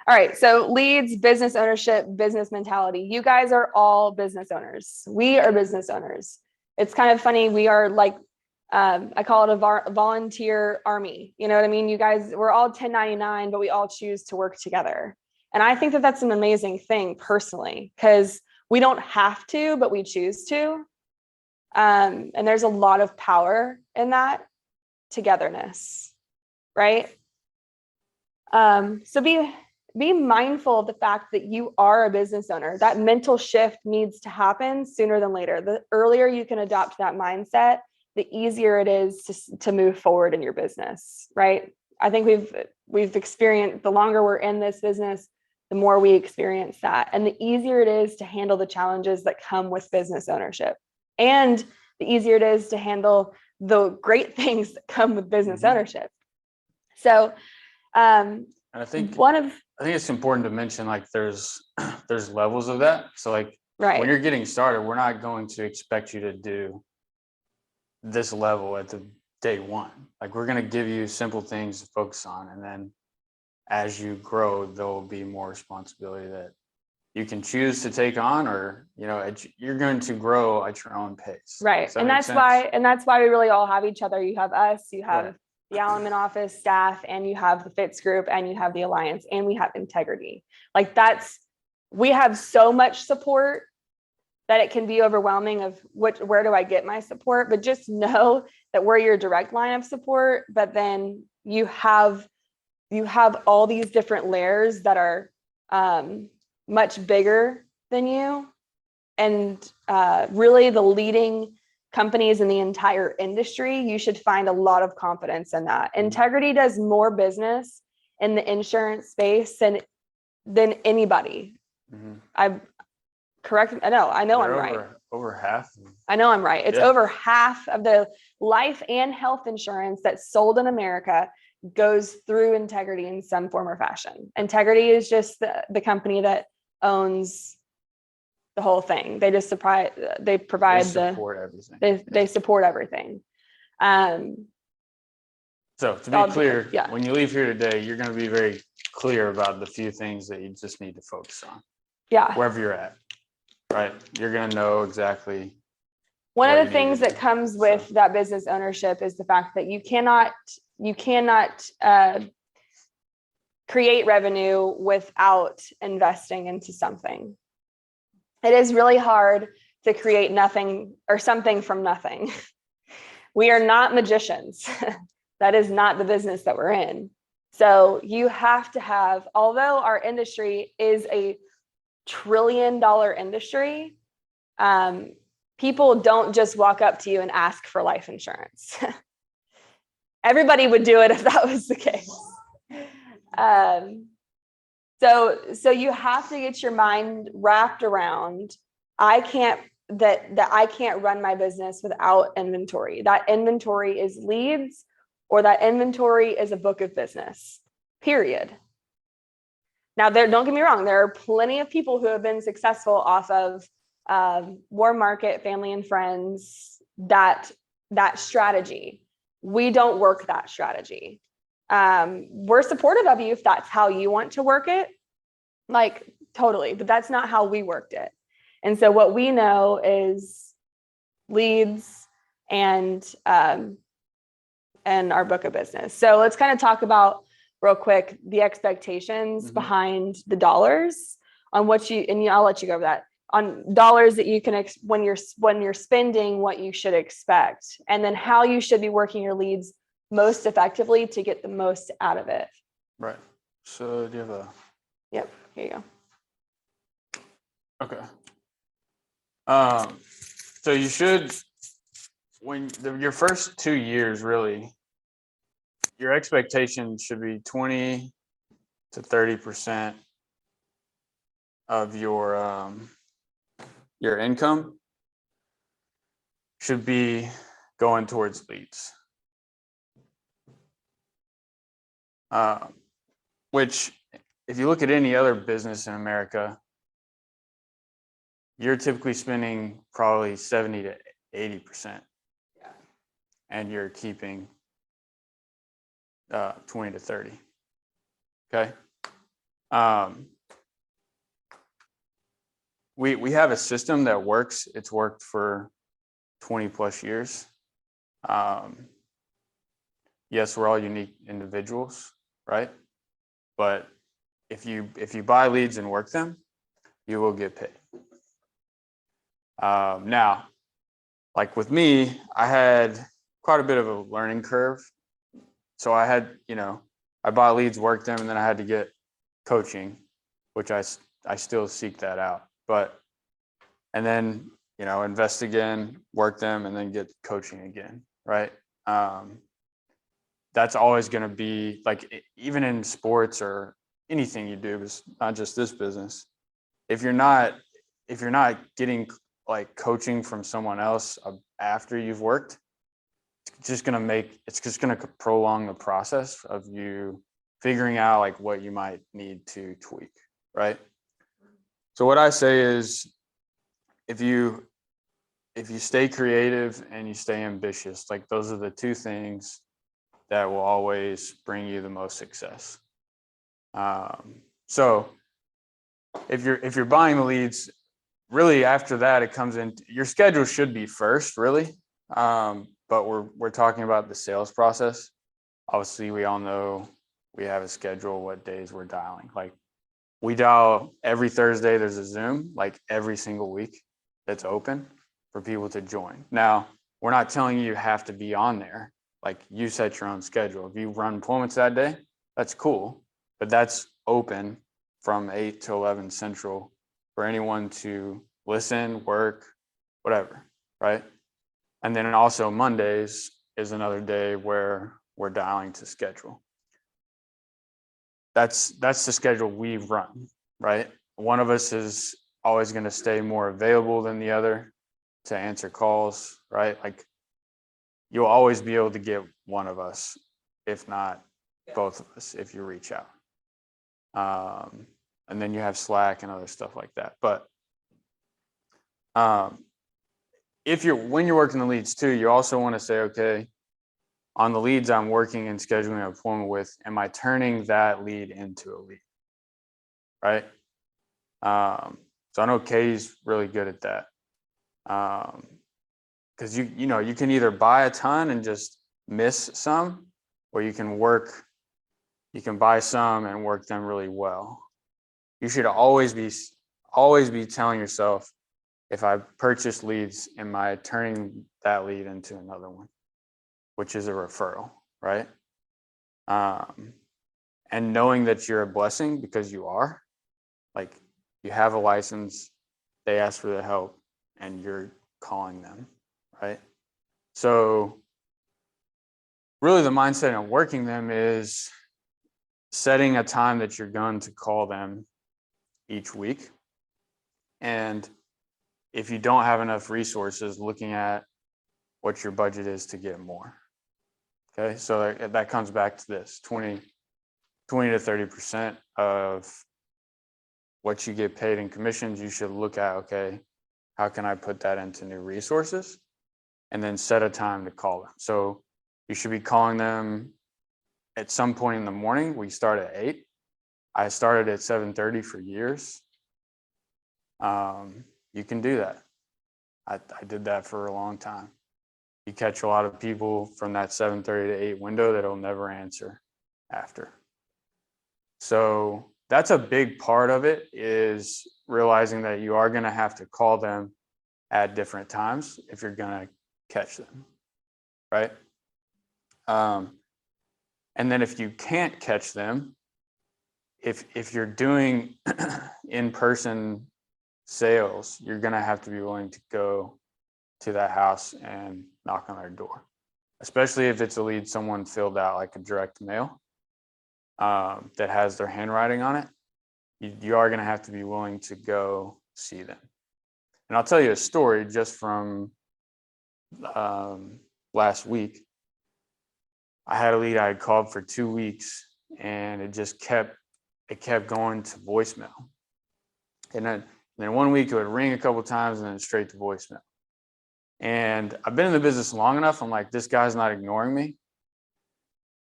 All right. So leads, business ownership, business mentality. You guys are all business owners. We are business owners. It's kind of funny. We are like, I call it a volunteer army. You know what I mean? You guys, we're all 1099, but we all choose to work together. And I think that that's an amazing thing personally, because we don't have to, but we choose to. And there's a lot of power in that togetherness, right? So be mindful of the fact that you are a business owner. That mental shift needs to happen sooner than later. The earlier you can adopt that mindset, the easier it is to move forward in your business, right? I think we've experienced, the longer we're in this business, the more we experience that. And the easier it is to handle the challenges that come with business ownership. And the easier it is to handle the great things that come with business ownership. So, and I think it's important to mention, like, there's levels of that. So like, when you're getting started, we're not going to expect you to do this level at the day one. Like, we're going to give you simple things to focus on. And then as you grow, there will be more responsibility that you can choose to take on, or, you're going to grow at your own pace. Right. And that's why we really all have each other. You have us, you have the Alleman office staff, and you have the FITS group, and you have the Alliance, and we have integrity. Like, we have so much support that it can be overwhelming of where do I get my support? But just know that we're your direct line of support, but then you have all these different layers that are much bigger than you, and really the leading companies in the entire industry. You should find a lot of confidence in that. Integrity does more business in the insurance space than anybody. I know I'm right. Over half. I know I'm right. It's over half of the life and health insurance that's sold in America goes through Integrity in some form or fashion. Integrity is just the company that owns the whole thing. They just support everything. They support everything. So to be clear, when you leave here today, you're going to be very clear about the few things that you just need to focus on. Yeah. Wherever you're at, right? You're going to know exactly. One of the things that comes with that business ownership is the fact that you cannot create revenue without investing into something. It is really hard to create nothing or something from nothing. We are not magicians. That is not the business that we're in. So you have to have, although our industry is a $1 trillion industry, people don't just walk up to you and ask for life insurance. Everybody would do it if that was the case. So you have to get your mind wrapped around, I can't run my business without inventory. That inventory is leads, or that inventory is a book of business, period. Now, don't get me wrong, there are plenty of people who have been successful off of warm market, family and friends, that strategy. We don't work that strategy. We're supportive of you if that's how you want to work it, like totally, but that's not how we worked it. And so what we know is leads and our book of business. So let's kind of talk about real quick the expectations behind the dollars on what I'll let you go over that, on dollars that you can when you're spending, what you should expect, and then how you should be working your leads most effectively to get the most out of it. Right. So do you have a? Yep. Here you go. Okay. So you should, your first 2 years, really, your expectation should be 20 to 30% of your income should be going towards leads. Which, if you look at any other business in America, you're typically spending probably 70 to 80%. Yeah. And you're keeping 20 to 30. Okay. We have a system that works. It's worked for 20 plus years. Yes, we're all unique individuals, right? But if you buy leads and work them, you will get paid. Now, like with me, I had quite a bit of a learning curve. So I had, I bought leads, worked them, and then I had to get coaching, which I still seek that out. And then, invest again, work them, and then get coaching again, right? That's always going to be like, even in sports or anything you do, is not just this business. If you're not getting like coaching from someone else after you've worked, it's just going to prolong the process of you figuring out like what you might need to tweak, right? So what I say is, if you stay creative and you stay ambitious, like those are the two things that will always bring you the most success. So if you're buying the leads, really after that, it comes in, your schedule should be first, really. But we're talking about the sales process. Obviously, we all know we have a schedule, what days we're dialing. Like we dial every Thursday, there's a Zoom, like every single week that's open for people to join. Now, we're not telling you have to be on there. Like you set your own schedule. If you run appointments that day, that's cool. But that's open from 8 to 11 Central for anyone to listen, work, whatever, right? And then also Mondays is another day where we're dialing to schedule. That's the schedule we run, right? One of us is always going to stay more available than the other to answer calls, right? Like you'll always be able to get one of us, if not both of us, if you reach out. And then you have Slack and other stuff like that. But when you're working the leads too, you also want to say, okay, on the leads I'm working and scheduling an appointment with, am I turning that lead into a lead? Right? So I know Kay's really good at that. Because you can either buy a ton and just miss some, or you can buy some and work them really well. You should always be telling yourself, if I purchase leads, am I turning that lead into another one, which is a referral, right? And knowing that you're a blessing because you are, like you have a license, they ask for the help, and you're calling them, right? So really the mindset of working them is setting a time that you're going to call them each week. And if you don't have enough resources, looking at what your budget is to get more. Okay, so that comes back to this 20 to 30% of what you get paid in commissions. You should look at, okay, how can I put that into new resources? And then set a time to call them. So you should be calling them at some point in the morning. We start at 8. I started at 7:30 for years. You can do that. I did that for a long time. You catch a lot of people from that 7:30 to 8 window that'll never answer after. So that's a big part of it, is realizing that you are going to have to call them at different times if you're going to catch them, right? And then if you can't catch them, if you're doing in-person sales, you're going to have to be willing to go to that house and knock on their door, especially if it's a lead someone filled out like a direct mail that has their handwriting on it. You are going to have to be willing to go see them. And I'll tell you a story just from last week. I had a lead I had called for 2 weeks, and it kept going to voicemail. And then 1 week it would ring a couple of times and then straight to voicemail. And I've been in the business long enough. I'm like, this guy's not ignoring me,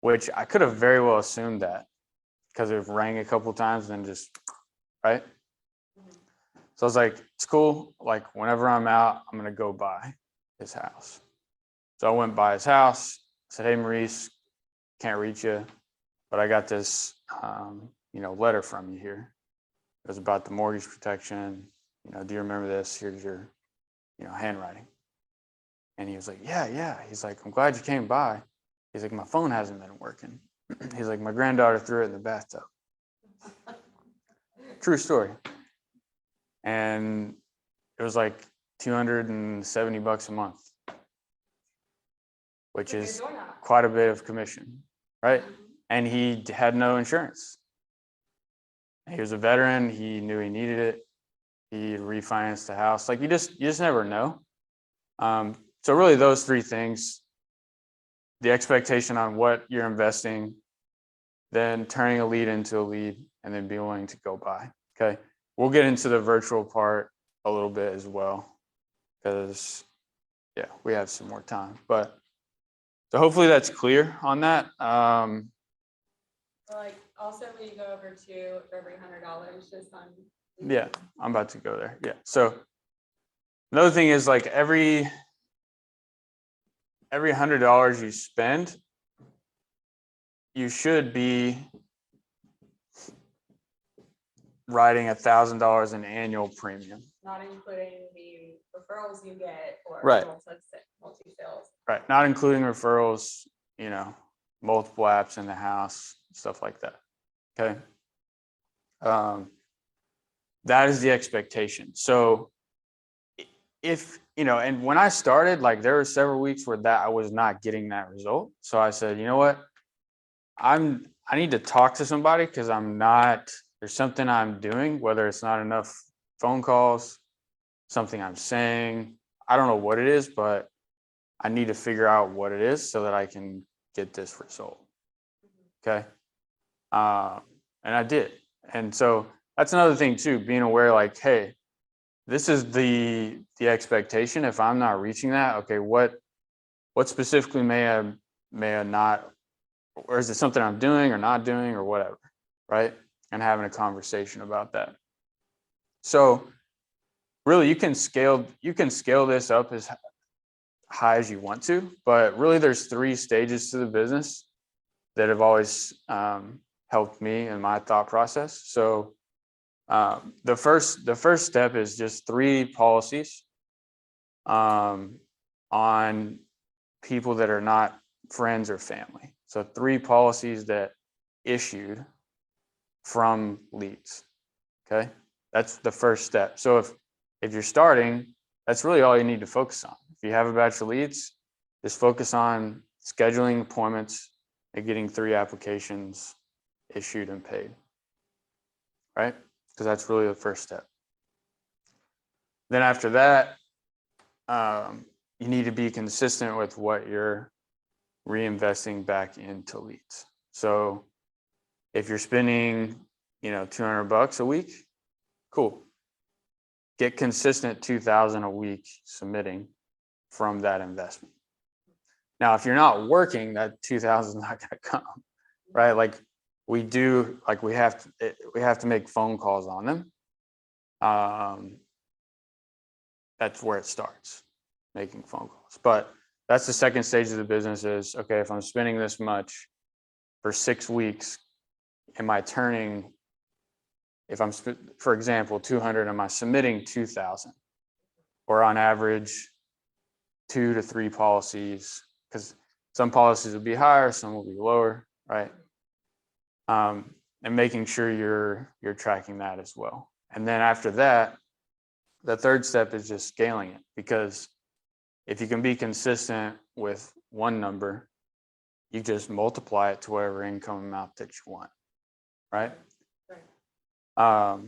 which I could have very well assumed that. because it rang a couple times and just, right? So I was like, it's cool. Like whenever I'm out, I'm going to go by his house. So I went by his house, said, hey, Maurice, can't reach you, but I got this, letter from you here. It was about the mortgage protection. Do you remember this? Here's your, handwriting. And he was like, yeah. He's like, I'm glad you came by. He's like, my phone hasn't been working. He's like, my granddaughter threw it in the bathtub. True story. And it was like $270 a month, which is quite a bit of commission, right? And he had no insurance. He was a veteran. He knew he needed it. He refinanced the house. Like you just never know. So really those three things, the expectation on what you're investing, then turning a lead into a lead, and then being willing to go buy. Okay. We'll get into the virtual part a little bit as well, because we have some more time. But so hopefully that's clear on that. Like also when you go over to for every $100 just on. Yeah, I'm about to go there. Yeah. So another thing is like every $100 you spend, you should be writing $1,000 in annual premium. Not including the referrals you get or right. multi-sales. Right. Not including referrals, multiple apps in the house, stuff like that. Okay. That is the expectation. So if, and when I started, like there were several weeks where I was not getting that result. So I said, you know what? I need to talk to somebody because there's something I'm doing, whether it's not enough phone calls, something I'm saying, I don't know what it is, but I need to figure out what it is so that I can get this result. Okay. And I did. And so that's another thing too, being aware like, hey, this is the expectation. If I'm not reaching that, okay, what specifically may I not, or is it something I'm doing or not doing or whatever, right? And having a conversation about that. So really you can scale this up as high as you want to, but really there's 3 stages to the business that have always helped me in my thought process. So the first step is just 3 policies on people that are not friends or family. So 3 policies that issued from leads. Okay, that's the first step. So if you're starting, that's really all you need to focus on. If you have a batch of leads, just focus on scheduling appointments and getting 3 applications issued and paid, right? Because that's really the first step. Then after that, you need to be consistent with what you're reinvesting back into leads. So if you're spending, $200 a week, cool. Get consistent 2,000 a week submitting from that investment. Now, if you're not working, that 2,000 is not going to come, right? Like we have to make phone calls on them. That's where it starts, making phone calls. But that's the second stage of the business is, okay, if I'm spending this much for 6 weeks, am I turning, if I'm, for example, 200, am I submitting 2,000? Or on average, 2 to 3 policies, because some policies will be higher, some will be lower, right? And making sure you're tracking that as well. And then after that, the third step is just scaling it, because if you can be consistent with one number, you just multiply it to whatever income amount that you want, right? Now,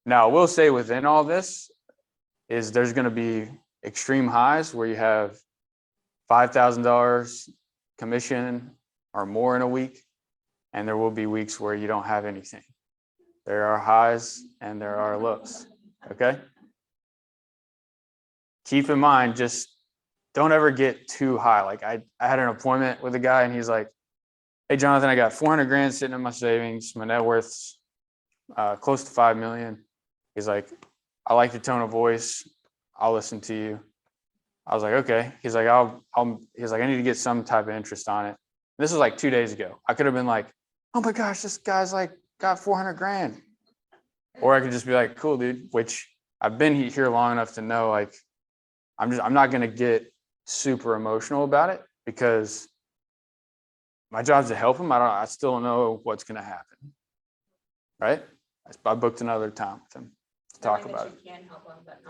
I will say within all this is there's going to be extreme highs where you have $5,000 commission or more in a week, and there will be weeks where you don't have anything. There are highs and there are lows, okay? Keep in mind, just don't ever get too high. Like I had an appointment with a guy and he's like, hey, Jonathan, I got 400 grand sitting in my savings. My net worth's close to 5 million. He's like, I like your tone of voice. I'll listen to you. I was like, okay. He's like, he's like, I need to get some type of interest on it. This was like 2 days ago. I could have been like, oh my gosh, this guy's like got 400 grand. Or I could just be like, cool, dude, which I've been here long enough to know, like, I'm not going to get super emotional about it because my job's to help him. I still don't know what's going to happen. Right. I booked another time with him to talk about it. You can help him, but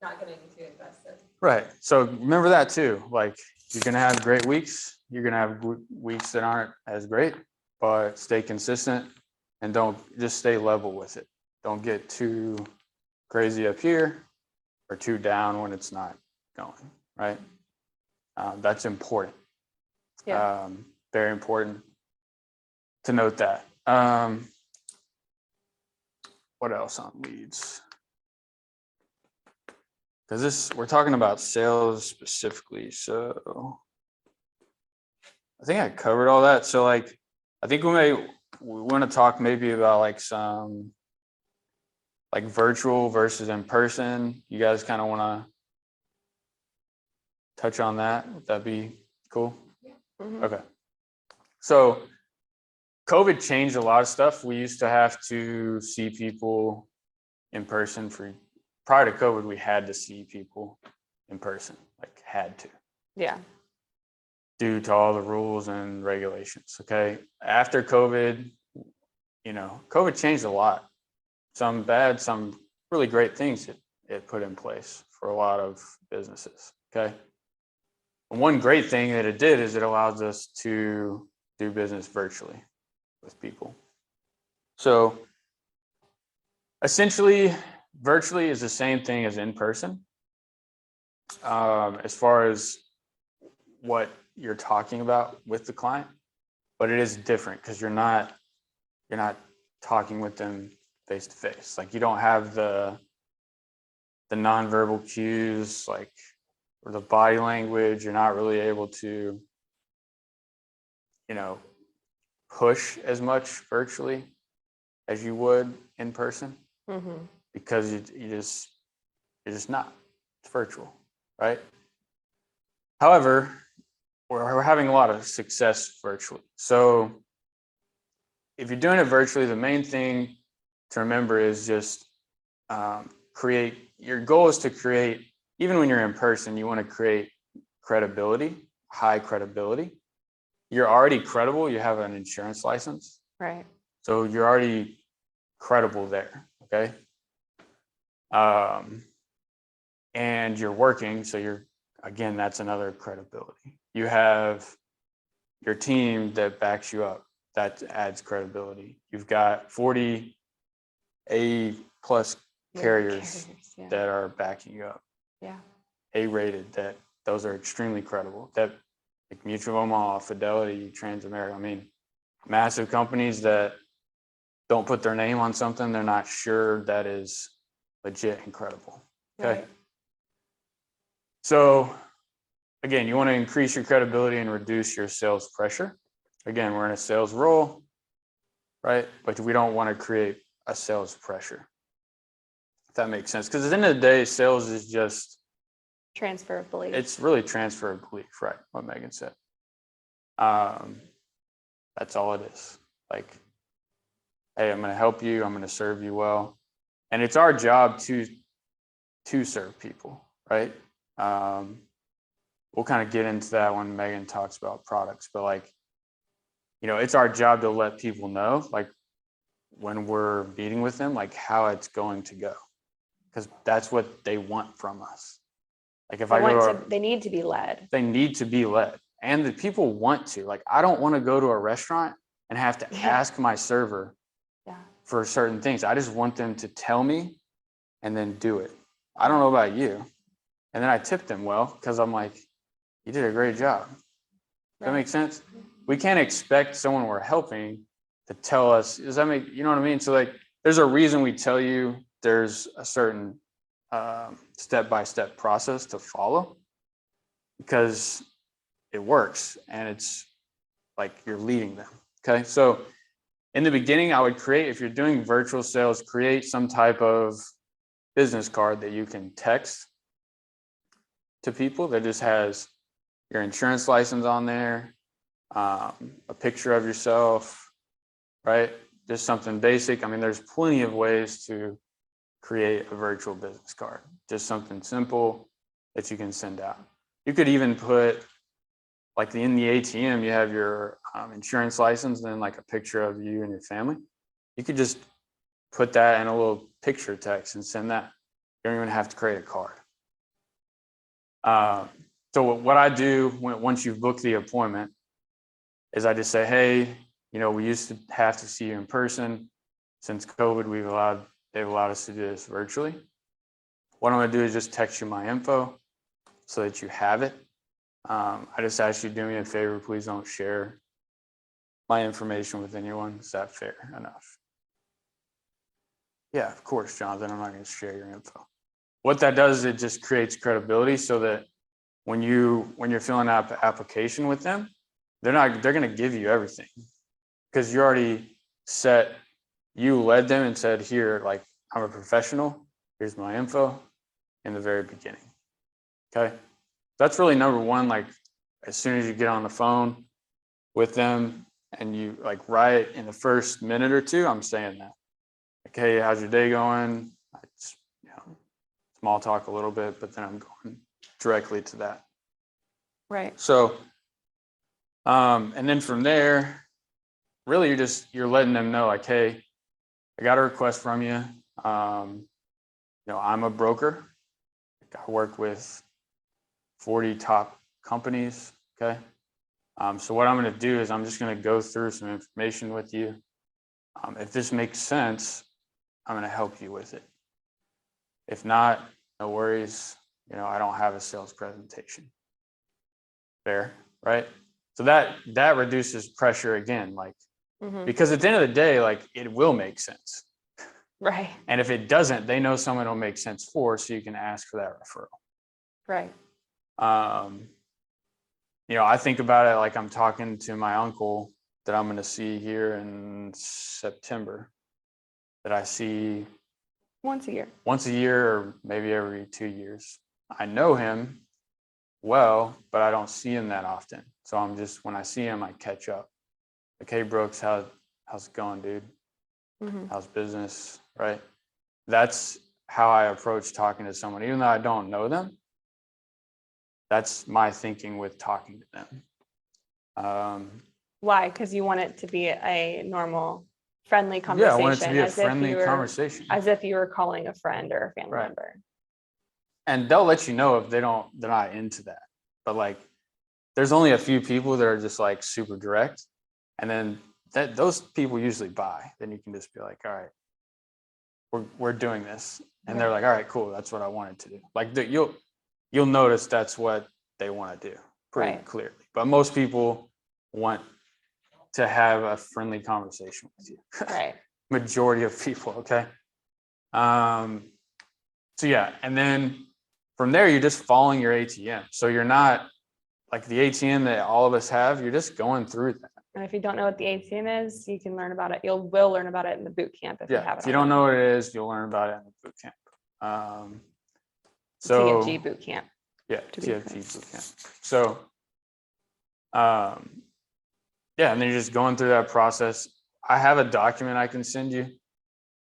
not getting too invested. Right. So remember that too. Like, you're going to have great weeks. You're going to have weeks that aren't as great, but stay consistent and don't just stay level with it. Don't get too crazy up here or too down when it's not going, right? That's important. Yeah. Very important to note that. What else on leads? Because we're talking about sales specifically. So I think I covered all that. So like, I think we want to talk maybe about like some like virtual versus in person. You guys kind of want to touch on that? Would that be cool? Yeah. Mm-hmm. Okay. So COVID changed a lot of stuff. We used to have to see people in person prior to COVID, we had to see people in person, like had to. Yeah. Due to all the rules and regulations. Okay. After COVID, COVID changed a lot. Some bad, some really great things it put in place for a lot of businesses. Okay. And one great thing that it did is it allows us to do business virtually with people. So essentially, virtually is the same thing as in person. As far as what you're talking about with the client, but it is different because you're not talking with them face to face. Like, you don't have the nonverbal cues, like, or the body language. You're not really able to, push as much virtually as you would in person, because you're just not. It's virtual, right? However, we're having a lot of success virtually. So if you're doing it virtually, the main thing to remember is just your goal is to create, even when you're in person, you want to create credibility, high credibility. You're already credible. You have an insurance license. Right. So you're already credible there. Okay. And you're working. So again, that's another credibility. You have your team that backs you up. That adds credibility. You've got 40 A+ carriers that are backing you up. Yeah. A-rated, those are extremely credible. That, like Mutual of Omaha, Fidelity, Transamerica. I mean, massive companies that don't put their name on something they're not sure that is legit and credible. Okay. Right. So again, you want to increase your credibility and reduce your sales pressure. Again, we're in a sales role, right? But we don't want to create a sales pressure. If that makes sense. Because at the end of the day, sales is just transfer of belief. It's really transfer of belief, right? What Megan said. That's all it is. Like, hey, I'm going to help you. I'm going to serve you well. And it's our job to serve people, right? We'll kind of get into that when Megan talks about products, but like, it's our job to let people know, like, when we're meeting with them, like, how it's going to go, because that's what they want from us. Like, if they need to be led. They need to be led, and the people want to. Like, I don't want to go to a restaurant and have to ask my server for certain things. I just want them to tell me and then do it. I don't know about you. And then I tip them well because I'm like, you did a great job. Does that make sense? We can't expect someone we're helping to tell us, does that make, you know what I mean? So like, there's a reason we tell you there's a certain step-by-step process to follow, because it works and it's like you're leading them. Okay. So in the beginning, I would create, if you're doing virtual sales, create some type of business card that you can text to people that just has your insurance license on there, a picture of yourself, right? Just something basic. I mean, there's plenty of ways to create a virtual business card, just something simple that you can send out. You could even put, like in the ATM, you have your insurance license, and then like a picture of you and your family. You could just put that in a little picture text and send that. You don't even have to create a card. So what I do once you've booked the appointment is I just say, hey, we used to have to see you in person. Since COVID, they've allowed us to do this virtually. What I'm gonna do is just text you my info so that you have it. I just ask you to do me a favor, please don't share my information with anyone. Is that fair enough? Yeah, of course, Jonathan, I'm not gonna share your info. What that does is it just creates credibility so that when you're filling out the application with them, they're gonna give you everything because you already you led them and said, here, like, I'm a professional, here's my info in the very beginning. Okay. That's really number one. Like, as soon as you get on the phone with them and you like right in the first minute or two, I'm saying that. Like, hey, how's your day going? It's, small talk a little bit, but then I'm going directly to that. Right. So, and then from there, really you're letting them know, like, hey, I got a request from you. I'm a broker. I work with 40 top companies. Okay. So what I'm going to do is I'm just going to go through some information with you. If this makes sense, I'm going to help you with it. If not, no worries. I don't have a sales presentation. Fair, right? So that reduces pressure again, like, because at the end of the day, like, it will make sense. Right. And if it doesn't, they know someone will make sense for, so you can ask for that referral. Right. I think about it like I'm talking to my uncle that I'm going to see here in September, that I see once a year or maybe every 2 years. I know him well, but I don't see him that often. So when I see him, I catch up. Like, hey, Brooks, how's it going, dude? How's business? Right. That's how I approach talking to someone, even though I don't know them. That's my thinking with talking to them. Why? Because you want it to be a normal, friendly conversation. Yeah, I want it to be a friendly conversation. As if you were calling a friend or a family member. And they'll let you know if they're not into that. But like, there's only a few people that are just like super direct. And then those people usually buy. Then you can just be like, all right, we're doing this. And they're like, all right, cool. That's what I wanted to do. Like, you'll notice that's what they want to do pretty clearly. But most people want to have a friendly conversation with you. Right. Majority of people. Okay. So yeah. And then from there, you're just following your ATM. So you're not like the ATM that all of us have. You're just going through that. And if you don't know what the ATM is, you can learn about it. Will learn about it in the boot camp if you have it. If you don't know what it is, you'll learn about it in the boot camp. TFG boot camp. Yeah, TFG boot camp. So, and then you're just going through that process. I have a document I can send you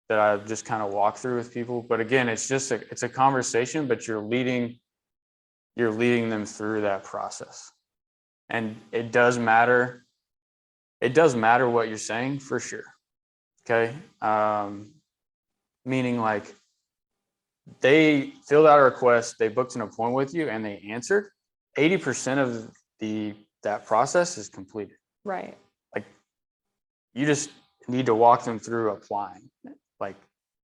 that I just kind of walk through with people. But again, it's just it's a conversation, but you're leading them through that process. And it does matter. It does matter what you're saying for sure. Okay. Meaning, like, they filled out a request, they booked an appointment with you, and they answered. 80% of that process is completed. Right. Like, you just need to walk them through applying. Like,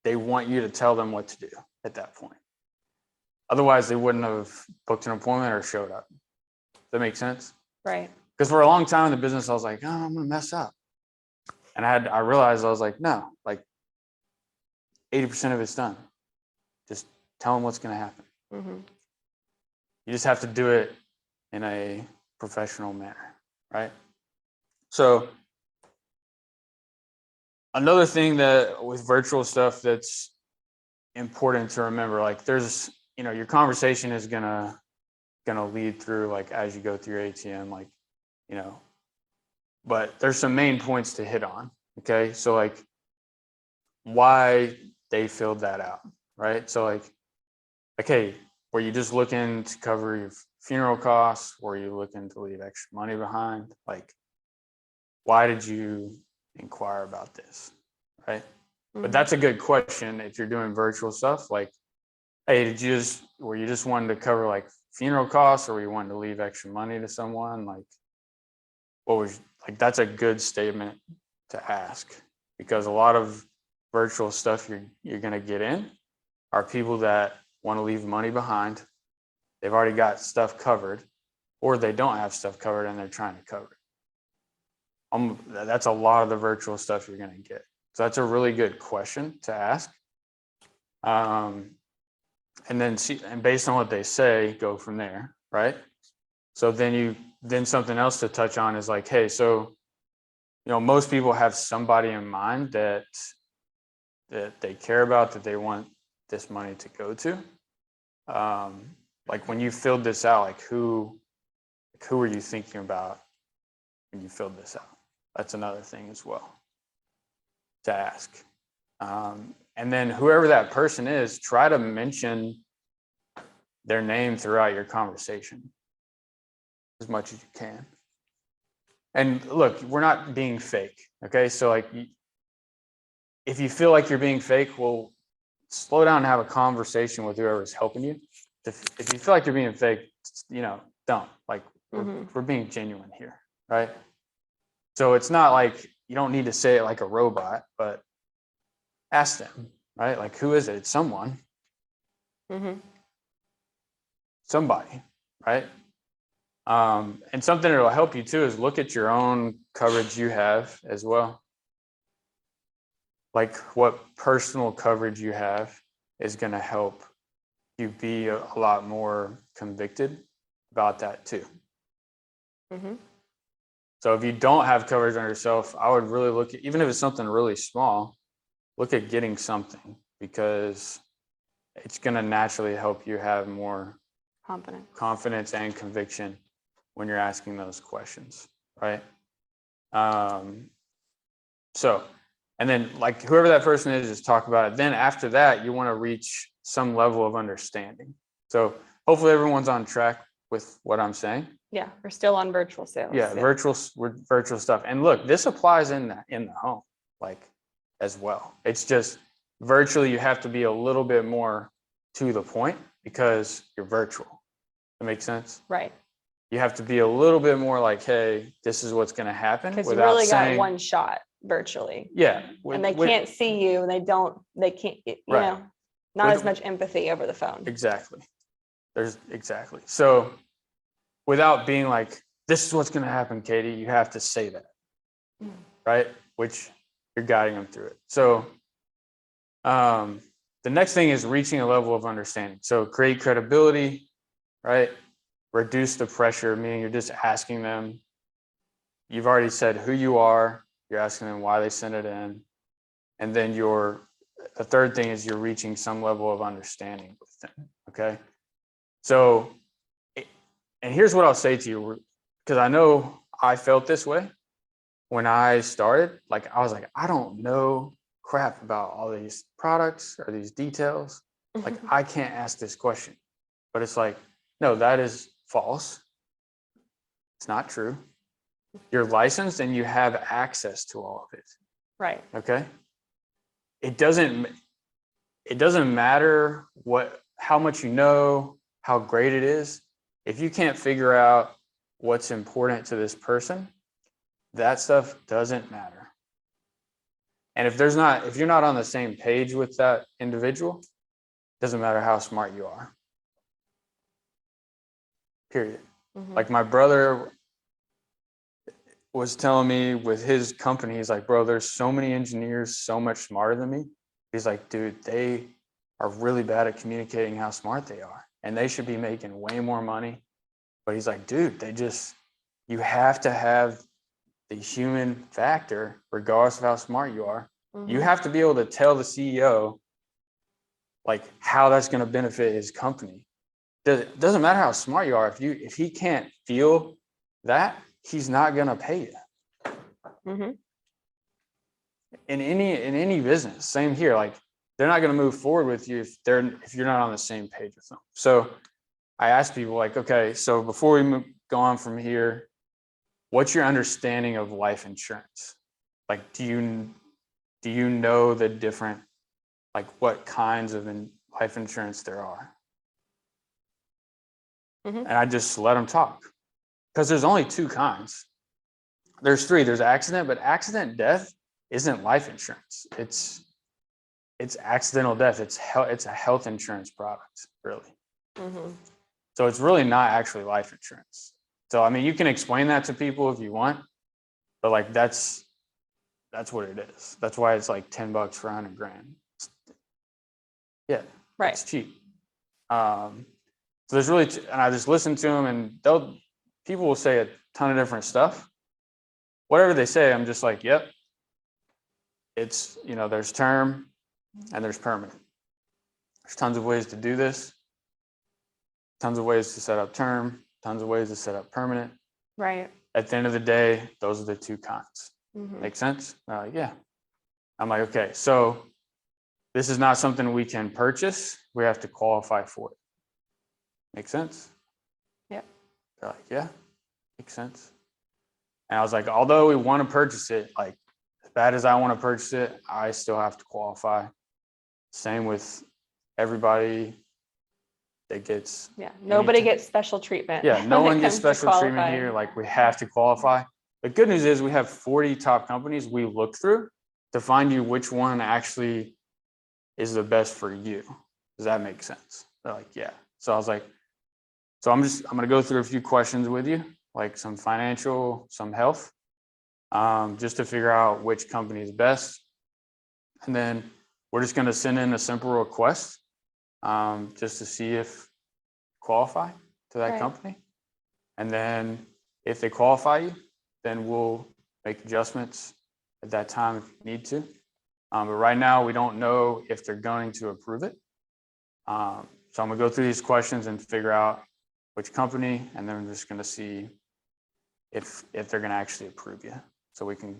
they want you to tell them what to do at that point. Otherwise, they wouldn't have booked an appointment or showed up. Does that make sense? Right. Because for a long time in the business, I was like, oh, I'm gonna mess up. And I realized, I was like, no, like 80% of it's done. Just tell them what's gonna happen. You just have to do it in a professional manner, right? So another thing that with virtual stuff that's important to remember, like there's, your conversation is gonna lead through like as you go through your ATM, like, but there's some main points to hit on. Okay. So like why they filled that out, right? So like, hey, were you just looking to cover your funeral costs? Were you looking to leave extra money behind? Like, why did you inquire about this? Right. But that's a good question if you're doing virtual stuff. Like, hey, were you just wanting to cover like funeral costs, or were you wanting to leave extra money to someone? Like, that's a good statement to ask, because a lot of virtual stuff you're going to get in are people that want to leave money behind. They've already got stuff covered, or they don't have stuff covered and they're trying to cover it. That's a lot of the virtual stuff you're going to get. So that's a really good question to ask. And then and based on what they say, go from there, right? So then something else to touch on is like, hey, so, most people have somebody in mind that they care about, that they want this money to go to. Like when you filled this out, like who are you thinking about when you filled this out? That's another thing as well to ask. And then whoever that person is, try to mention their name throughout your conversation as much as you can. And look, we're not being fake. Okay. So like, if you feel like you're being fake, well, slow down and have a conversation with whoever's helping you. If you feel like you're being fake, don't. Like, we're being genuine here, right? So it's not like you don't need to say it like a robot, but ask them, right? Like, who is it? It's someone. Somebody, right? And something that'll help you too is look at your own coverage you have as well. Like what personal coverage you have is going to help you be a lot more convicted about that too. So if you don't have coverage on yourself, I would really look at, even if it's something really small, look at getting something, because it's going to naturally help you have more confidence and conviction when you're asking those questions, right? So, and then like whoever that person is, just talk about it. Then after that, you want to reach some level of understanding. So hopefully everyone's on track with what I'm saying. Yeah, we're still on virtual sales. Yeah, virtual stuff. And look, this applies in the home, like as well. It's just virtually you have to be a little bit more to the point because you're virtual. That makes sense? Right. You have to be a little bit more like, hey, this is what's going to happen. Because you really got one shot virtually. Yeah. And they can't see you, and they can't, not as much empathy over the phone. Exactly. Exactly. So without being like, this is what's going to happen, Katie, you have to say that, right? Which you're guiding them through it. So the next thing is reaching a level of understanding. So create credibility, right? Reduce the pressure, meaning you're just asking them. You've already said who you are. You're asking them why they sent it in. And then the third thing is you're reaching some level of understanding with them, okay? So, and here's what I'll say to you, because I know I felt this way when I started. Like, I was like, I don't know crap about all these products or these details. Like, I can't ask this question. But it's like, no, that is false. It's not true. You're licensed and you have access to all of it. Right. Okay. It doesn't matter how much you know, how great it is. If you can't figure out what's important to this person, that stuff doesn't matter. And if you're not on the same page with that individual, it doesn't matter how smart you are. Period. Like my brother was telling me with his company, he's like, bro, there's so many engineers so much smarter than me. He's like, dude, they are really bad at communicating how smart they are, and they should be making way more money. But he's like, dude, you have to have the human factor, regardless of how smart you are. You have to be able to tell the CEO like how that's going to benefit his company. It doesn't matter how smart you are. If he can't feel that, he's not going to pay you. In any business, same here. Like, they're not going to move forward with you if you're not on the same page with them. So I ask people like, okay, so before we go on from here, what's your understanding of life insurance? Like, do you know the different, like, what kinds of life insurance there are? And I just let them talk, because there's only two kinds. There's three. There's accident, but accident death isn't life insurance. It's accidental death. It's a health insurance product, really. So it's really not actually life insurance. So I mean, you can explain that to people if you want, but like that's what it is. That's why it's like $10 for $100,000. Yeah, right. It's cheap. So there's really, and I just listen to them, and people will say a ton of different stuff. Whatever they say, I'm just like, yep. It's, there's term and there's permanent. There's tons of ways to do this. Tons of ways to set up term, tons of ways to set up permanent. Right. At the end of the day, those are the two kinds. Make sense? Yeah. I'm like, okay, so this is not something we can purchase. We have to qualify for it. Make sense? Yep. They're like, yeah, makes sense. And I was like, although we want to purchase it, like, as bad as I want to purchase it, I still have to qualify. Same with everybody that gets. Yeah, nobody gets special treatment. Yeah, no one gets special treatment here. Like, we have to qualify. The good news is we have 40 top companies we look through to find you which one actually is the best for you. Does that make sense? They're like, yeah. So I was like, so I'm going to go through a few questions with you, like some financial, some health, just to figure out which company is best. And then we're just going to send in a simple request, just to see if qualify to that company. And then if they qualify you, then we'll make adjustments at that time if you need to. But right now, we don't know if they're going to approve it. So I'm going to go through these questions and figure out which company, and then we're just going to see if they're going to actually approve you, so we can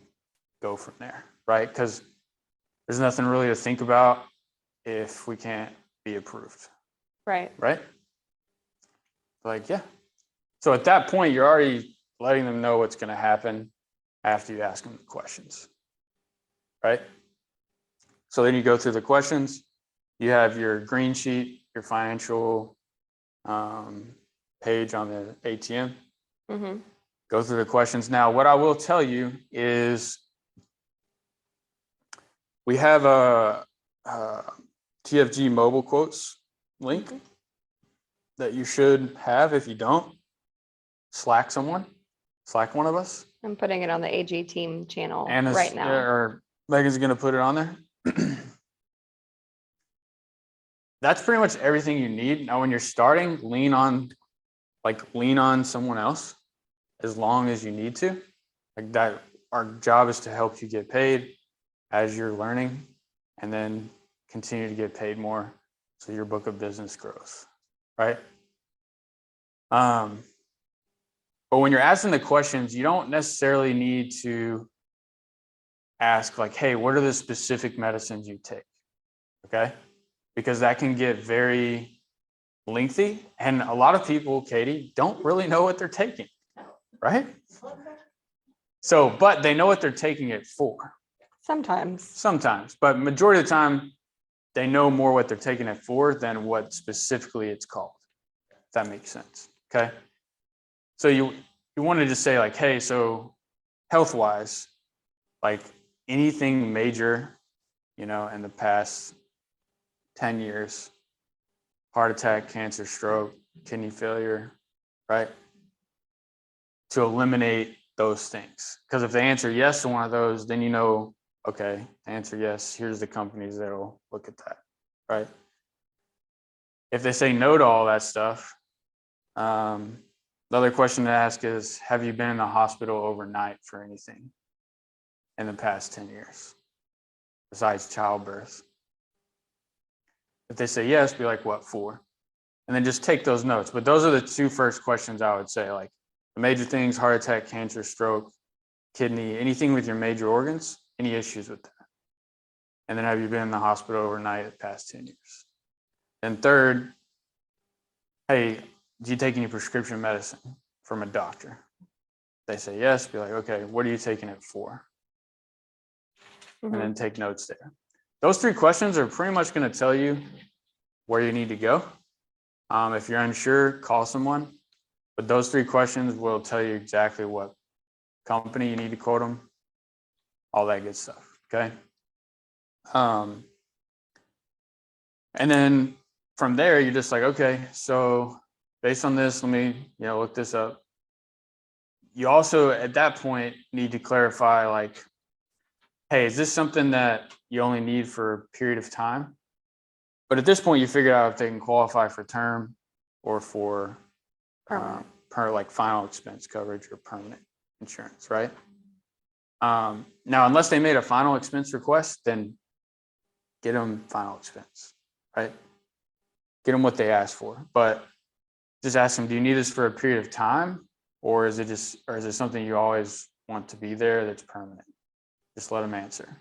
go from there, right? Because there's nothing really to think about if we can't be approved. Right. Right? Like, yeah. So at that point, you're already letting them know what's going to happen after you ask them the questions, right? So then you go through the questions. You have your green sheet, your financial page on the ATM. Go through the questions. Now, what I will tell you is we have a TFG mobile quotes link that you should have. If you don't, Slack one of us. I'm putting it on the AG team channel right now. Or Megan's going to put it on there. That's pretty much everything you need. Now, when you're starting, lean on someone else as long as you need to. Like that, our job is to help you get paid as you're learning, and then continue to get paid more so your book of business grows, right? But when you're asking the questions, you don't necessarily need to ask like, hey, what are the specific medicines you take? Okay? Because that can get very lengthy. And a lot of people, Katie, don't really know what they're taking, right? So, but they know what they're taking it for. Sometimes, but majority of the time, they know more what they're taking it for than what specifically it's called. If that makes sense, okay? So you want to just say like, hey, so health-wise, like anything major, in the past 10 years, heart attack, cancer, stroke, kidney failure, right? To eliminate those things. Because if they answer yes to one of those, then okay, answer yes, here's the companies that'll look at that, right? If they say no to all that stuff, The other question to ask is, have you been in the hospital overnight for anything in the past 10 years besides childbirth? If they say yes, be like, what for? And then just take those notes. But those are the two first questions I would say, like the major things: heart attack, cancer, stroke, kidney, anything with your major organs, any issues with that. And then, have you been in the hospital overnight the past 10 years? And third, hey, do you take any prescription medicine from a doctor? They say yes, be like, okay, what are you taking it for? And then take notes there. Those three questions are pretty much going to tell you where you need to go. If you're unsure, call someone. But those three questions will tell you exactly what company you need to quote them, all that good stuff. Okay. And then from there, you're just like, okay, so based on this, let me, look this up. You also, at that point, need to clarify, like, hey, is this something that you only need for a period of time? But at this point, you figure out if they can qualify for term or for like final expense coverage or permanent insurance, right? Now, unless they made a final expense request, then get them final expense, right? Get them what they asked for. But just ask them, do you need this for a period of time? Or is it something you always want to be there that's permanent? Just let them answer.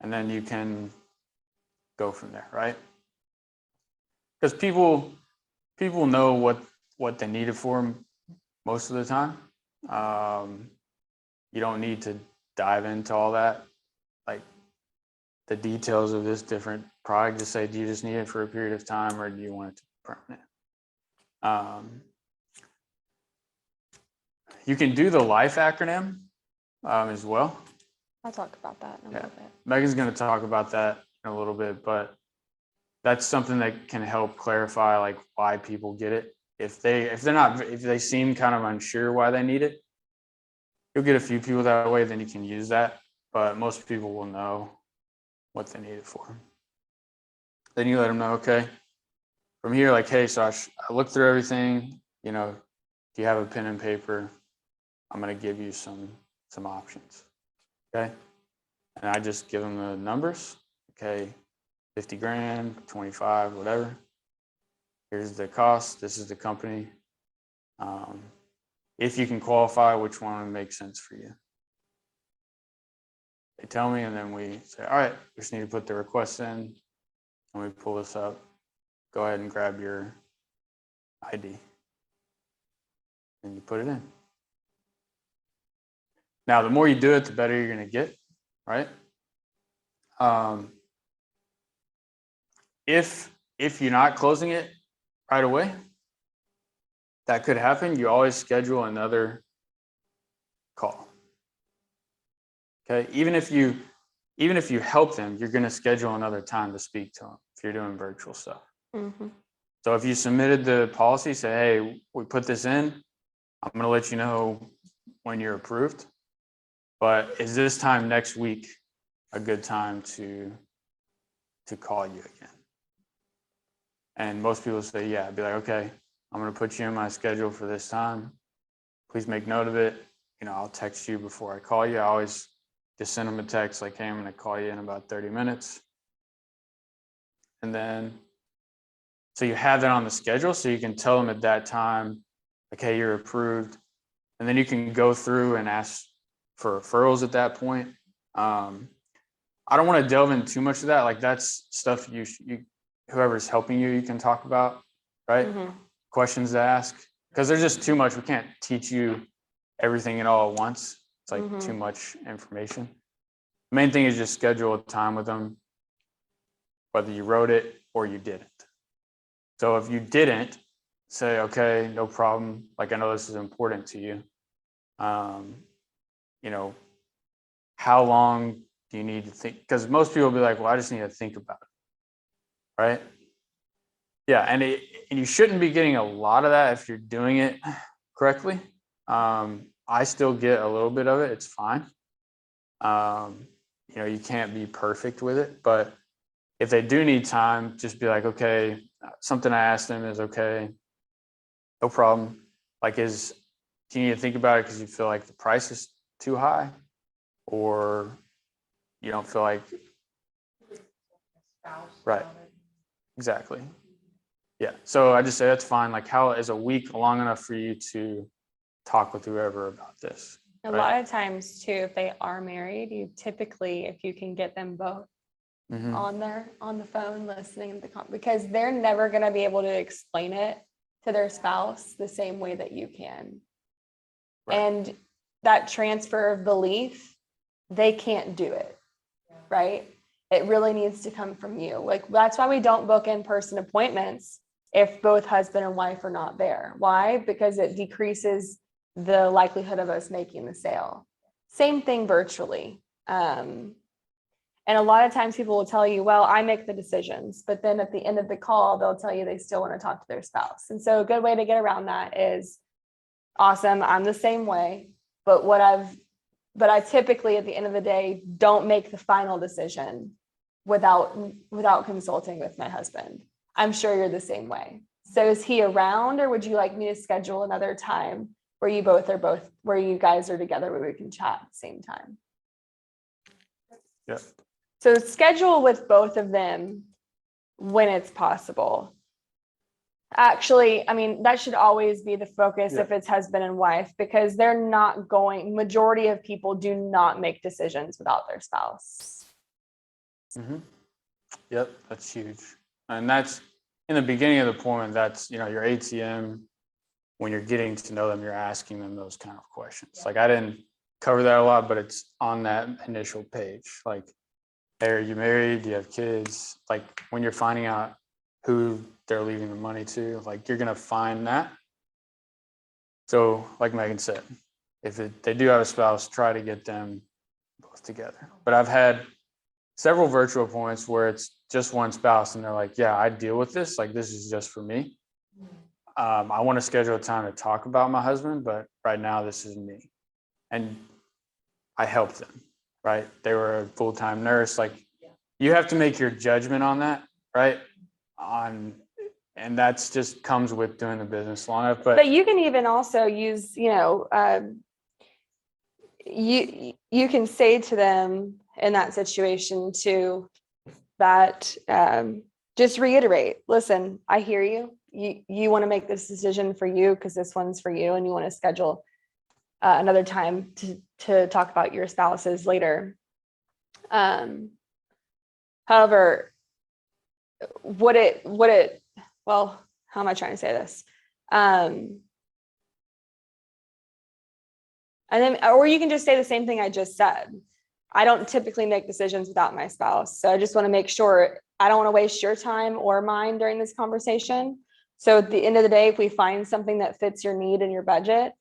And then you can go from there, right? Because people know what they need it for most of the time. You don't need to dive into all that, like the details of this different product. Just say, do you just need it for a period of time, or do you want it to be permanent? You can do the LIFE acronym as well. I'll talk about that in a little bit. Megan's going to talk about that in a little bit, but that's something that can help clarify like why people get it. If they seem kind of unsure why they need it, you'll get a few people that way, then you can use that. But most people will know what they need it for. Then you let them know, okay, from here, like, hey, so I looked through everything, do you have a pen and paper? I'm going to give you some options. Okay. And I just give them the numbers. Okay. 50 grand, 25, whatever. Here's the cost. This is the company. If you can qualify, which one would make sense for you? They tell me, and then we say, all right, we just need to put the request in, and we pull this up. Go ahead and grab your ID, and you put it in. Now, the more you do it, the better you're going to get, right? If you're not closing it right away, that could happen. You always schedule another call. Okay, even if you help them, you're going to schedule another time to speak to them if you're doing virtual stuff. So if you submitted the policy, say, hey, we put this in, I'm going to let you know when you're approved. But is this time next week a good time to call you again? And most people say, yeah. I'd be like, okay, I'm going to put you in my schedule for this time. Please make note of it. I'll text you before I call you. I always just send them a text like, hey, I'm going to call you in about 30 minutes. And then, so you have that on the schedule, so you can tell them at that time, like, hey, you're approved. And then you can go through and ask for referrals at that point. I don't want to delve into too much of that. Like, that's stuff you whoever's helping you can talk about, right? Questions to ask, because there's just too much. We can't teach you everything and all at once. It's like too much information. The main thing is just schedule a time with them, whether you wrote it or you didn't. So if you didn't, say, okay, no problem. Like, I know this is important to you. How long do you need to think? Because most people will be like, well, I just need to think about it. Right? Yeah. And you shouldn't be getting a lot of that if you're doing it correctly. I still get a little bit of it. It's fine. You can't be perfect with it, but if they do need time, just be like, okay, something I asked them is okay. No problem. Like, do you need to think about it because you feel like the price is too high, or you don't feel like, right? Exactly. Yeah. So I just say that's fine. Like, how is a week long enough for you to talk with whoever about this? A lot of times too, if they are married, you typically, if you can get them both on the phone listening to because they're never going to be able to explain it to their spouse the same way that you can. Right. And that transfer of belief, they can't do it. Right. It really needs to come from you. Like, that's why we don't book in-person appointments if both husband and wife are not there. Why? Because it decreases the likelihood of us making the sale. Same thing virtually. And a lot of times people will tell you, well, I make the decisions, but then at the end of the call, they'll tell you they still want to talk to their spouse. And so a good way to get around that is, awesome, I'm the same way, but I typically at the end of the day don't make the final decision without consulting with my husband. I'm sure you're the same way. So is he around, or would you like me to schedule another time where you guys are together where we can chat at the same time? Yeah. So schedule with both of them when it's possible. Actually, I mean, that should always be the focus if it's husband and wife, because majority of people do not make decisions without their spouse. Mm-hmm. Yep, that's huge. And that's in the beginning of the appointment, that's, your ATM, when you're getting to know them, you're asking them those kind of questions. Like, I didn't cover that a lot, but it's on that initial page. Like, hey, are you married? Do you have kids? Like, when you're finding out who they're leaving the money to, like, you're going to find that. So like Megan said, if they do have a spouse, try to get them both together. But I've had several virtual appointments where it's just one spouse and they're like, yeah, I deal with this. Like, this is just for me. I want to schedule a time to talk about my husband, but right now this is me. And I helped them, right? They were a full-time nurse. Like, you have to make your judgment on that, right? And that's just comes with doing the business long enough. But you can even also use, you can say to them in that situation too, that just reiterate, listen, I hear you. You want to make this decision for you because this one's for you, and you want to schedule another time to talk about your spouses later. However, well, how am I trying to say this? And then, or you can just say the same thing I just said. I don't typically make decisions without my spouse. So I just want to make sure I don't want to waste your time or mine during this conversation. So at the end of the day, if we find something that fits your need and your budget,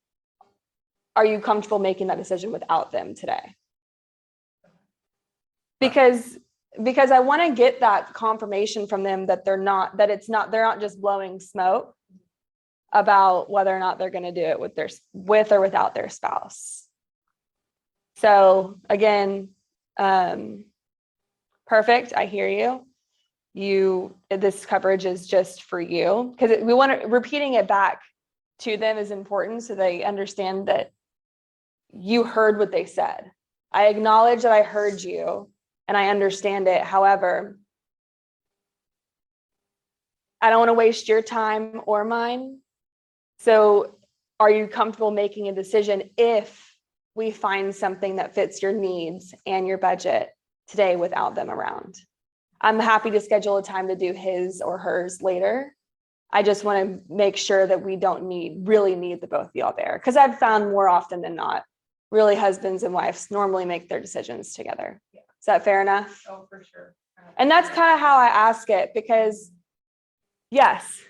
are you comfortable making that decision without them today? Because I want to get that confirmation from them that they're not just blowing smoke about whether or not they're going to do it with or without their spouse. So again, perfect. I hear you. This coverage is just for you, because we want to repeating it back to them is important so they understand that you heard what they said. I acknowledge that I heard you and I understand it. However, I don't want to waste your time or mine. So are you comfortable making a decision if we find something that fits your needs and your budget today without them around? I'm happy to schedule a time to do his or hers later. I just want to make sure that we don't really need the both of y'all there. Because I've found more often than not, really husbands and wives normally make their decisions together. Yeah. Is that fair enough? Oh, for sure. And that's kind of how I ask it, because yes,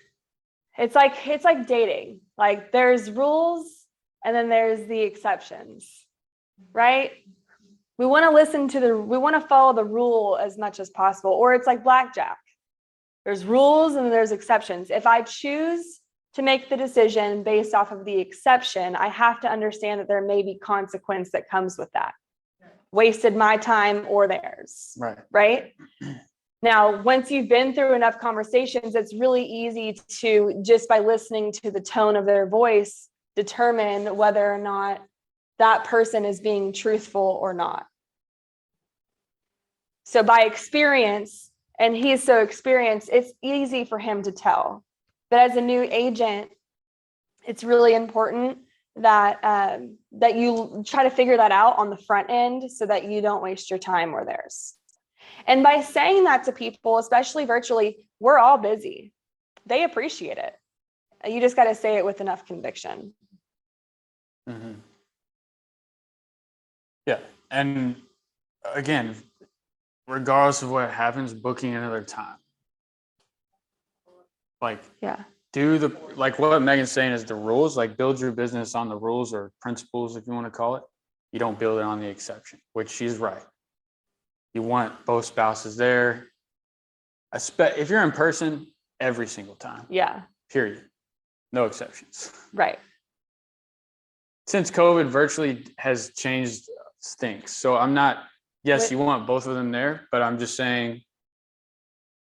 it's like dating. Like, there's rules and then there's the exceptions, right? We want to follow the rule as much as possible, or it's like blackjack. There's rules and there's exceptions. If I choose to make the decision based off of the exception, I have to understand that there may be consequence that comes with that. Wasted my time or theirs. Right? Now, once you've been through enough conversations, it's really easy to, just by listening to the tone of their voice, determine whether or not that person is being truthful or not. So by experience, and he's so experienced, it's easy for him to tell. But as a new agent, it's really important that that you try to figure that out on the front end so that you don't waste your time or theirs. And by saying that to people, especially virtually, we're all busy. They appreciate it. You just got to say it with enough conviction. Mm-hmm. Yeah. And again, regardless of what happens, booking another time. Like, yeah. Do the, like what Megan's saying is the rules, like build your business on the rules or principles, if you want to call it. You don't build it on the exception, which she's right. You want both spouses there. If you're in person, every single time. Yeah. Period. No exceptions. Right. Since COVID virtually has changed things. So I'm not, yes, you want both of them there, but I'm just saying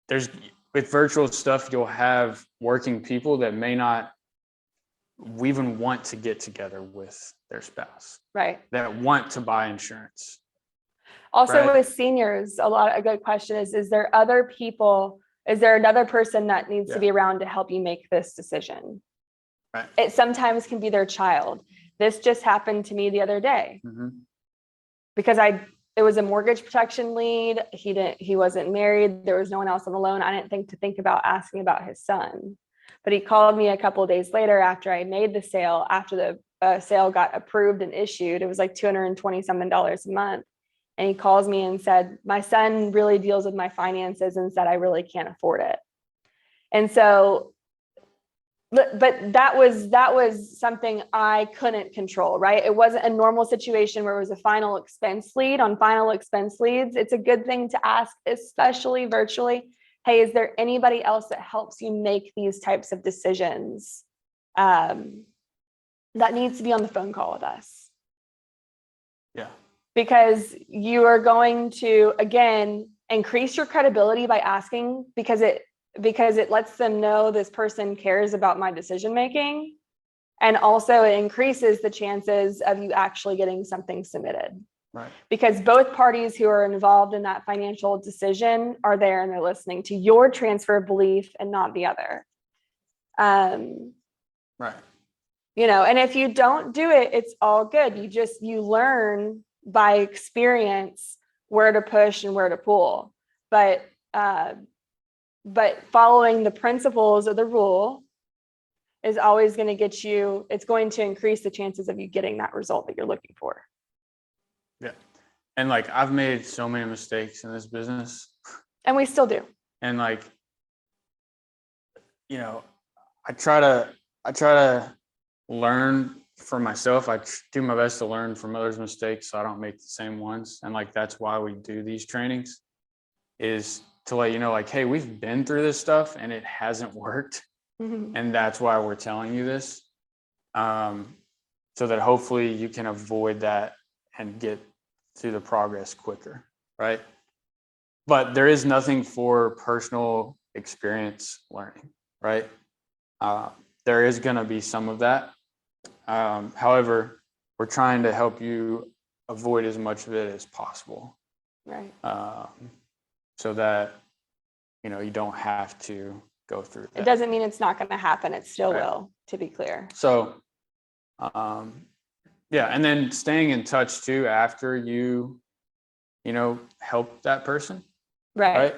with virtual stuff, you'll have working people that may not even want to get together with their spouse. Right. That want to buy insurance. Also, right? With seniors, a good question is there other people, is there another person that needs to be around to help you make this decision? Right. It sometimes can be their child. This just happened to me the other day. Mm-hmm. Because it was a mortgage protection lead. He wasn't married. There was no one else on the loan. I didn't think about asking about his son, but he called me a couple of days later after I made the sale, after the sale got approved and issued. It was like $220 something a month. And he calls me and said, my son really deals with my finances and said, I really can't afford it. And so, but that was something I couldn't control, right? It wasn't a normal situation where it was a final expense lead. On final expense leads, it's a good thing to ask, especially virtually. Hey, is there anybody else that helps you make these types of decisions that needs to be on the phone call with us? Yeah. Because you are going to, again, increase your credibility by asking, because it lets them know this person cares about my decision making. And also it increases the chances of you actually getting something submitted. Right. Because both parties who are involved in that financial decision are there and they're listening to your transfer of belief and not the other. Right. And if you don't do it, it's all good. You learn by experience where to push and where to pull. But following the principles of the rule is always going to get you, it's going to increase the chances of you getting that result that you're looking for. Yeah. And like, I've made so many mistakes in this business. And we still do. And like, I try to learn from myself. I do my best to learn from others' mistakes so I don't make the same ones. And like, that's why we do these trainings, is to let you know, like, hey, we've been through this stuff and it hasn't worked. Mm-hmm. And that's why we're telling you this. So that hopefully you can avoid that and get through the progress quicker, right? But there is nothing for personal experience learning, right? There is going to be some of that. However, we're trying to help you avoid as much of it as possible. Right. So that, you don't have to go through that. It doesn't mean it's not going to happen. It still Right. will, to be clear. So, yeah. And then staying in touch too, after you help that person. Right.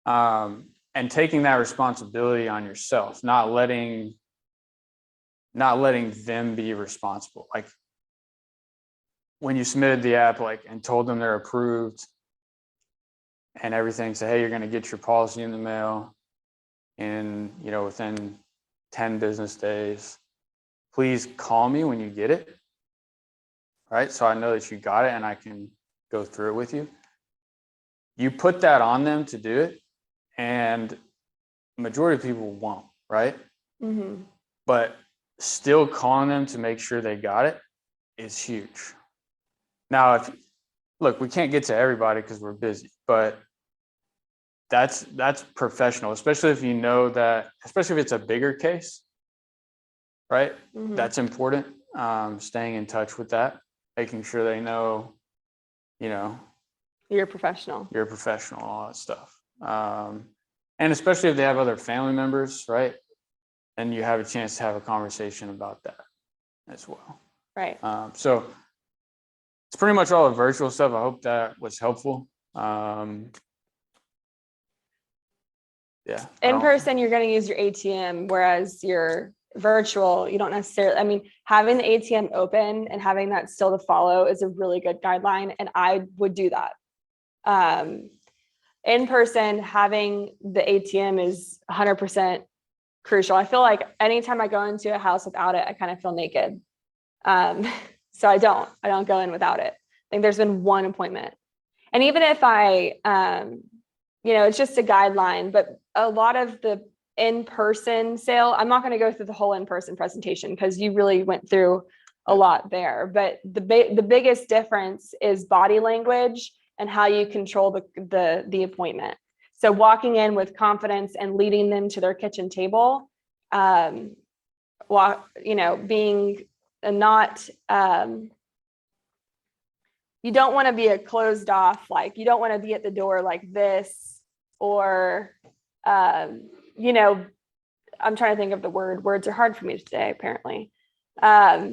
And taking that responsibility on yourself, not letting them be responsible. Like when you submitted the app, and told them they're approved and everything, say, hey, you're going to get your policy in the mail in, within 10 business days. Please call me when you get it. Right. So I know that you got it and I can go through it with you. You put that on them to do it. And the majority of people won't, right? Mm-hmm. But still calling them to make sure they got it is huge. Now, look, we can't get to everybody because we're busy, but that's professional, especially if especially if it's a bigger case. right? That's important. Staying in touch with that, making sure they know, you're a professional, all that stuff. And especially if they have other family members, right? Then you have a chance to have a conversation about that as well. Right. So it's pretty much all the virtual stuff. I hope that was helpful. Yeah. In person, you're going to use your ATM, whereas your virtual, you don't necessarily, having the ATM open and having that still to follow is a really good guideline. And I would do that. In person, having the ATM is 100% crucial. I feel like anytime I go into a house without it, I kind of feel naked. So I don't go in without it. I think there's been one appointment. And even if it's just a guideline, but a lot of the in-person sale, I'm not going to go through the whole in-person presentation because you really went through a lot there. But the biggest difference is body language and how you control the appointment. So walking in with confidence and leading them to their kitchen table, being not, you don't want to be a closed off, like you don't want to be at the door like this, or, I'm trying to think of the words are hard for me today, apparently. But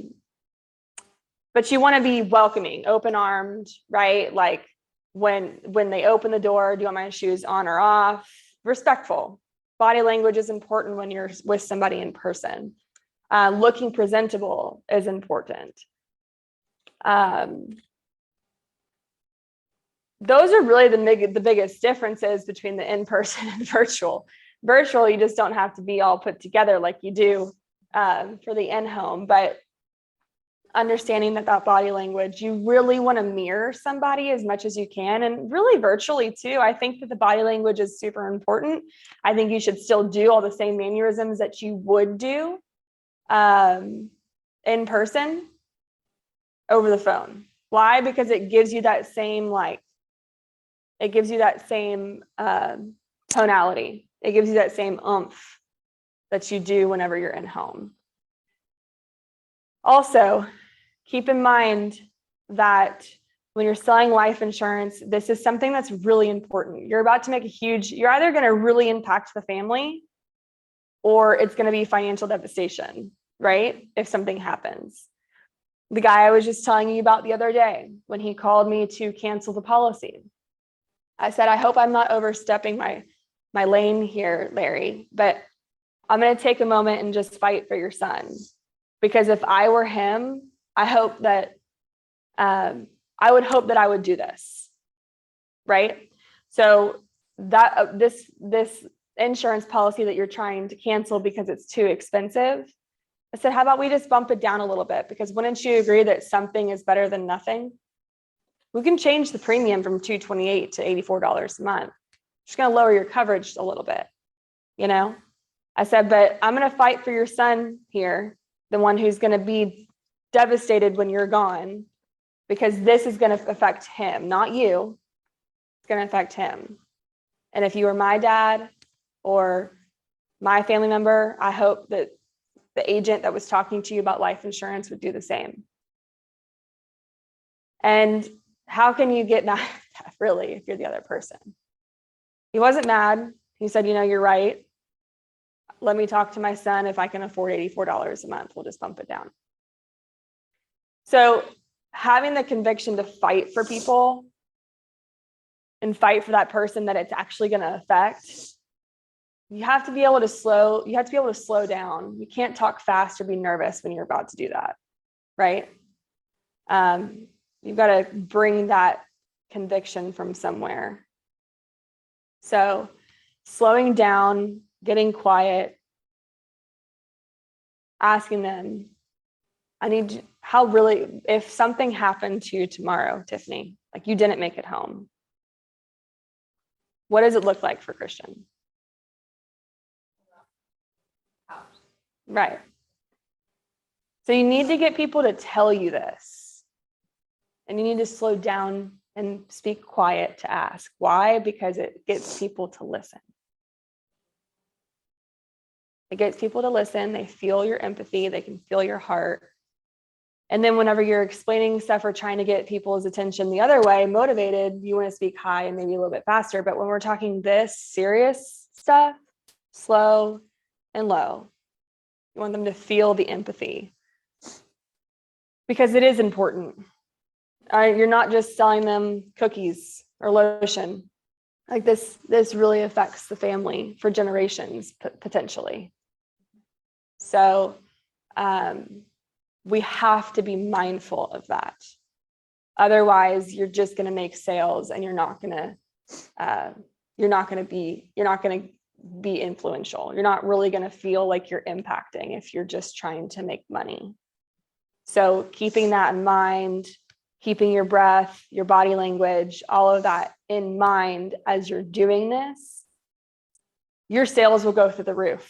you want to be welcoming, open armed, right? Like when they open the door, do you want my shoes on or off? Respectful. Body language is important when you're with somebody in person. Looking presentable is important. Those are really the biggest differences between the in-person and virtual. Virtual, you just don't have to be all put together like you do for the in-home, but understanding that body language, you really want to mirror somebody as much as you can, and really virtually too. I think that the body language is super important. I think you should still do all the same mannerisms that you would do in person over the phone. Why? Because it gives you that same tonality. It gives you that same oomph that you do whenever you're in home. Also, keep in mind that when you're selling life insurance, this is something that's really important. You're about to make you're either going to really impact the family or it's going to be financial devastation, right? If something happens. The guy I was just telling you about the other day, when he called me to cancel the policy, I said, I hope I'm not overstepping my lane here, Larry, but I'm going to take a moment and just fight for your son. Because if I were him, I hope that I would hope that I would do this, right? So that this insurance policy that you're trying to cancel because it's too expensive, I said, how about we just bump it down a little bit? Because wouldn't you agree that something is better than nothing? We can change the premium from $228 to $84 a month. Just going to lower your coverage a little bit, I said, but I'm going to fight for your son here, the one who's going to be devastated when you're gone, because this is going to affect him, not you. It's going to affect him. And if you were my dad or my family member, I hope that the agent that was talking to you about life insurance would do the same. And how can you get mad at that, really, if you're the other person? He wasn't mad. He said, you're right. Let me talk to my son. If I can afford $84 a month, we'll just bump it down. So having the conviction to fight for people and fight for that person that it's actually going to affect, you have to be able to slow down. You can't talk fast or be nervous when you're about to do that, right? You've got to bring that conviction from somewhere. So slowing down, getting quiet, asking them, if something happened to you tomorrow, Tiffany, like you didn't make it home, what does it look like for Christian? Right. So you need to get people to tell you this. And you need to slow down and speak quiet to ask. Why? Because it gets people to listen. It gets people to listen. They feel your empathy. They can feel your heart. And then whenever you're explaining stuff or trying to get people's attention the other way, motivated, you want to speak high and maybe a little bit faster. But when we're talking this serious stuff, slow and low, you want them to feel the empathy, because it is important. You're not just selling them cookies or lotion. Like this really affects the family for generations, potentially. So we have to be mindful of that. Otherwise, you're just going to make sales, and you're not going to be influential. You're not really going to feel like you're impacting if you're just trying to make money. So keeping that in mind, keeping your breath, your body language, all of that in mind as you're doing this, your sales will go through the roof.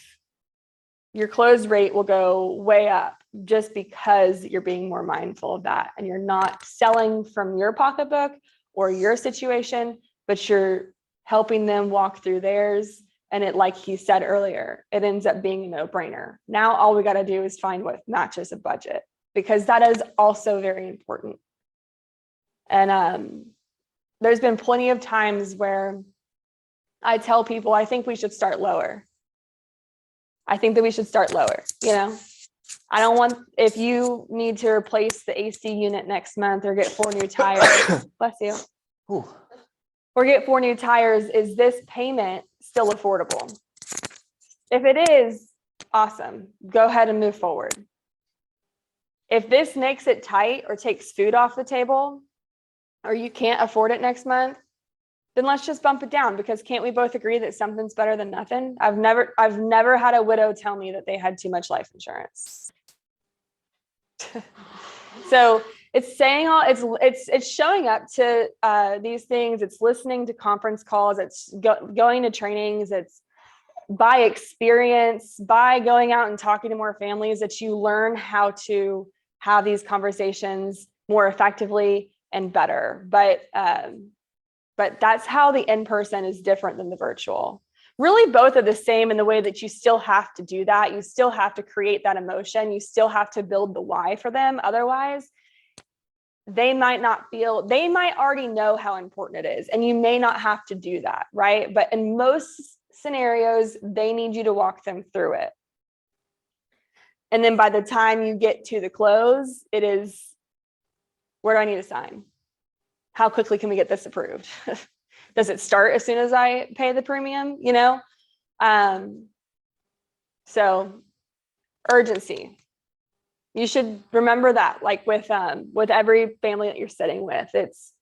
Your close rate will go way up just because you're being more mindful of that, and you're not selling from your pocketbook or your situation, but you're helping them walk through theirs. And it, like he said earlier, it ends up being a no-brainer. Now all we got to do is find what matches a budget, because that is also very important. And there's been plenty of times where I tell people, I think we should start lower. I think that we should start lower. I don't want, if you need to replace the AC unit next month or get 4 new tires, bless you, Ooh. Or get 4 new tires, is this payment still affordable? If it is, awesome. Go ahead and move forward. If this makes it tight or takes food off the table, or you can't afford it next month, then let's just bump it down, because can't we both agree that something's better than nothing? I've never had a widow tell me that they had too much life insurance. So it's saying it's showing up to these things. It's listening to conference calls. It's going to trainings. It's by experience, by going out and talking to more families, that you learn how to have these conversations more effectively and better. But that's how the in-person is different than the virtual. Really, both are the same in the way that you still have to do that. You still have to create that emotion. You still have to build the why for them. Otherwise, they might already know how important it is, and you may not have to do that, right? But in most scenarios, they need you to walk them through it. And then by the time you get to the close, it is, where do I need to sign? How quickly can we get this approved? Does it start as soon as I pay the premium? So urgency. You should remember that, like with every family that you're sitting with, it's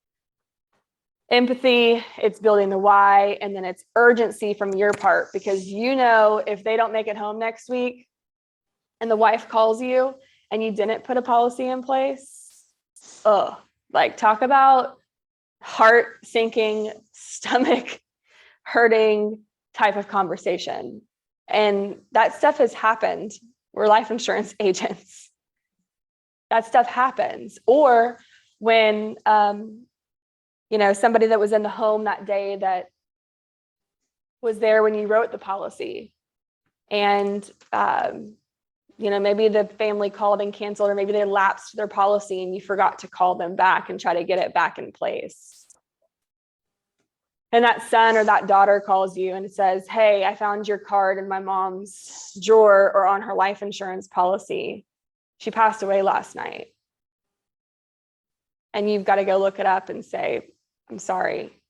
empathy, it's building the why, and then it's urgency from your part, because if they don't make it home next week and the wife calls you and you didn't put a policy in place, talk about heart sinking, stomach hurting type of conversation. And that stuff has happened. We're life insurance agents. That stuff happens. Or when, somebody that was in the home that day that was there when you wrote the policy, and, maybe the family called and canceled, or maybe they lapsed their policy and you forgot to call them back and try to get it back in place. And that son or that daughter calls you and says, hey, I found your card in my mom's drawer or on her life insurance policy. She passed away last night. And you've got to go look it up and say, I'm sorry,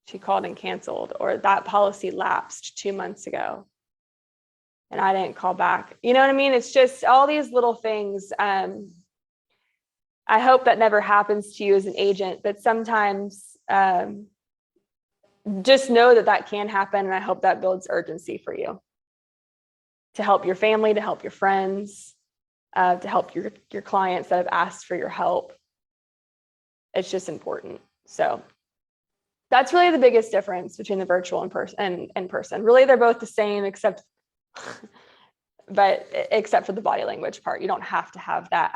she called and canceled, or that policy lapsed 2 months ago and I didn't call back. You know what I mean? It's just all these little things. I hope that never happens to you as an agent, but sometimes just know that can happen. And I hope that builds urgency for you to help your family, to help your friends, to help your clients that have asked for your help. It's just important. So that's really the biggest difference between the virtual and in person. Really, they're both the same, except for the body language part. You don't have to have that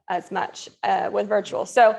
as much with virtual. So